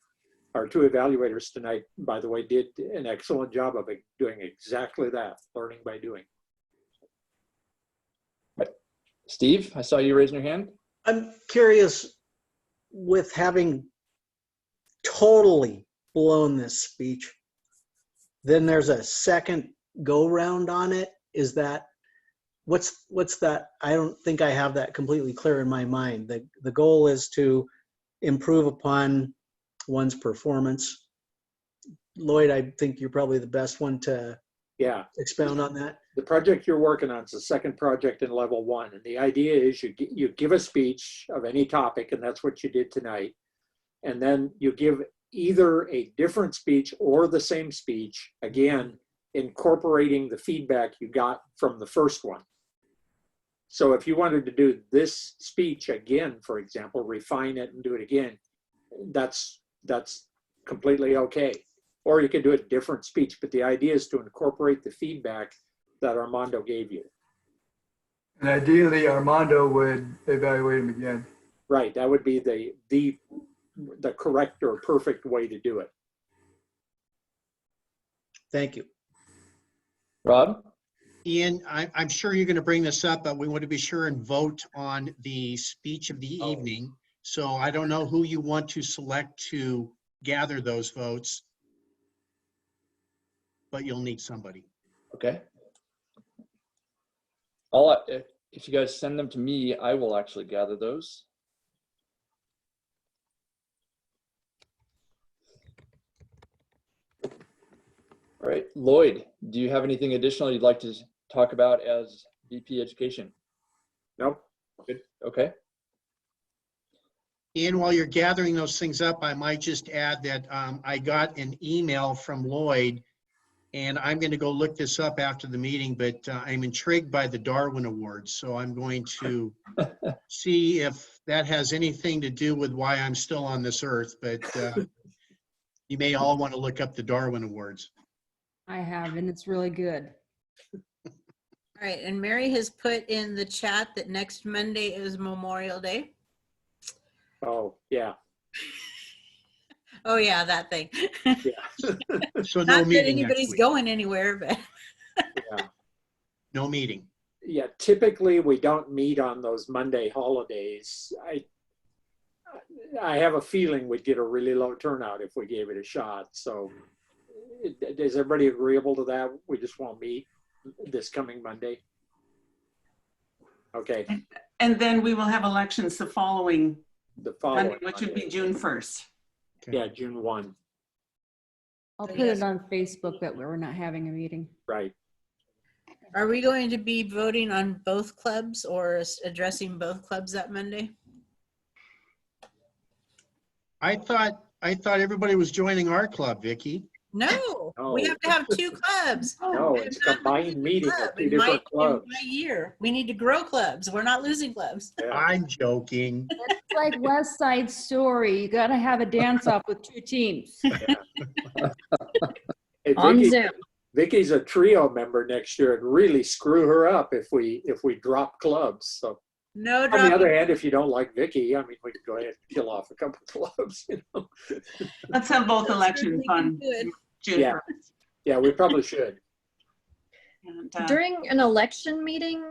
Our two evaluators tonight, by the way, did an excellent job of doing exactly that, learning by doing. Steve, I saw you raising your hand. I'm curious, with having totally blown this speech, then there's a second go round on it. Is that, what's that? I don't think I have that completely clear in my mind. The goal is to improve upon one's performance. Lloyd, I think you're probably the best one to expound on that. The project you're working on is the second project in level 1. And the idea is you give a speech of any topic, and that's what you did tonight. And then you give either a different speech or the same speech, again, incorporating the feedback you got from the first one. So if you wanted to do this speech again, for example, refine it and do it again, that's completely okay. Or you could do a different speech, but the idea is to incorporate the feedback that Armando gave you. And ideally, Armando would evaluate him again. Right, that would be the correct or perfect way to do it. Thank you. Rob? Ian, I'm sure you're going to bring this up, but we want to be sure and vote on the speech of the evening. So I don't know who you want to select to gather those votes, but you'll need somebody. Okay. If you guys send them to me, I will actually gather those. All right, Lloyd, do you have anything additional you'd like to talk about as VP Education? Nope. Good. Okay. Ian, while you're gathering those things up, I might just add that I got an email from Lloyd, and I'm going to go look this up after the meeting, but I'm intrigued by the Darwin Awards. So I'm going to see if that has anything to do with why I'm still on this earth, but you may all want to look up the Darwin Awards. I have, and it's really good. All right, and Mary has put in the chat that next Monday is Memorial Day. Oh, yeah. Oh yeah, that thing. Yeah. So no Not that meeting next anybody's week. going anywhere, but Yeah. No meeting. Yeah, typically we don't meet on those Monday holidays. I have a feeling we'd get a really low turnout if we gave it a shot. So is everybody agreeable to that? We just won't meet this coming Monday? Okay. And then we will have elections the following Monday, Monday, which would be June 1st. Okay. Yeah, June 1. I'll So put yes. it on Facebook that we're not having a meeting. Right. are we going to be voting on both clubs or addressing both clubs that Monday? I thought everybody was joining our club, Vicky. No, No. we have to have two clubs. No, it's a combined meeting of two different clubs. In my year, we need to grow clubs. We're not losing clubs. Yeah. I'm joking. It's like West Side Story. You got to have a dance off with two teams Hey, On Zoom. Vicky's a trio member next year and really screw her up if we drop clubs. So No On the dropping. other hand, if you don't like Vicky, I mean, we could go ahead and kill off a couple of clubs, you know. Let's have both elections We can on do it. June Yeah. 1st. Yeah, we probably should. And, During an election meeting,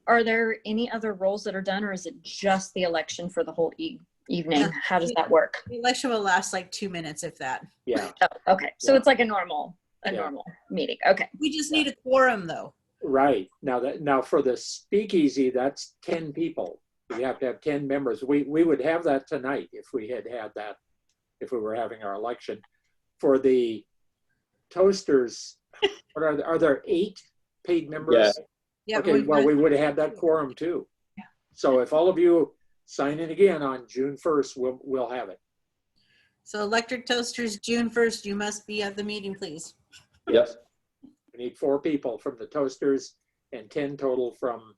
are there any other roles that are done, or is it just the election for the whole evening? How does that work? The election will last like 2 minutes, if that. Yeah, Oh, okay. So Yeah. it's like a normal meeting. Okay. We just need a quorum, though. right. Now for the speakeasy, that's 10 people. You have to have 10 members. We would have that tonight if we had that, if we were having our election. For the toasters, what are there 8 paid members? Yeah, Okay, we've well, got- we would have had that quorum too. Yeah. So if all of you sign in again on June 1st, we'll have it. So electric toasters, June 1st, you must be at the meeting, please. Yes. We need 4 people from the toasters and 10 total from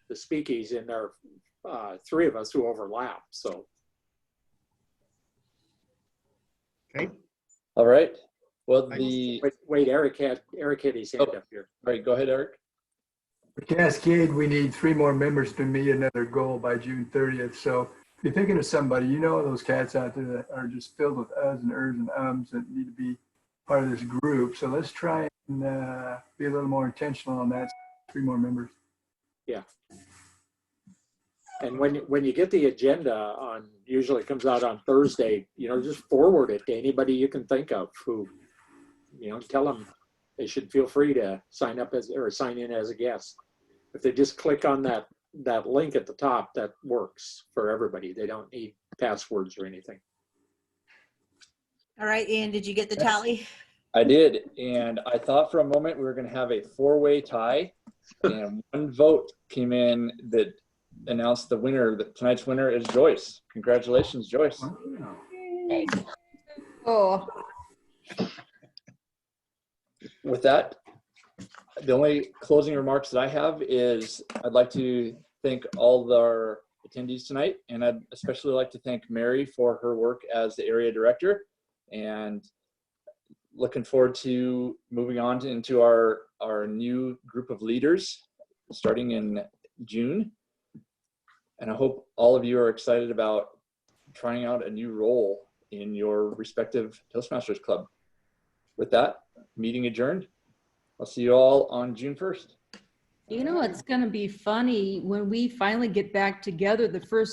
the speakeasy, and there are 3 of us who overlap, so. All right. Well, Wait, Eric had his hand up here. all right, go ahead, Eric. For Cascade, we need 3 more members to meet another goal by June 30th. So if you're thinking of somebody, you know those cats out there that are just filled with uhs and ers and ums that need to be part of this group. So let's try and be a little more intentional on that. 3 more members. Yeah. And when you get the agenda on, usually it comes out on Thursday, you know, just forward it to anybody you can think of who, you know, tell them they should feel free to sign up as, or sign in as a guest. If they just click on that link at the top, that works for everybody. They don't need passwords or anything. All right, Ian, did you get the tally? I did, and I thought for a moment we were going to have a 4-way tie, and 1 vote came in that announced the winner. Tonight's winner is Joyce. Congratulations, Joyce. Oh, With that, the only closing remarks that I have is I'd like to thank all of our attendees tonight, and I'd especially like to thank Mary for her work as the area director, and looking forward to moving on into our new group of leaders starting in June. And I hope all of you are excited about trying out a new role in your respective Toastmasters Club. With that, meeting adjourned. I'll see you all on June 1st. you know, it's going to be funny when we finally get back together the first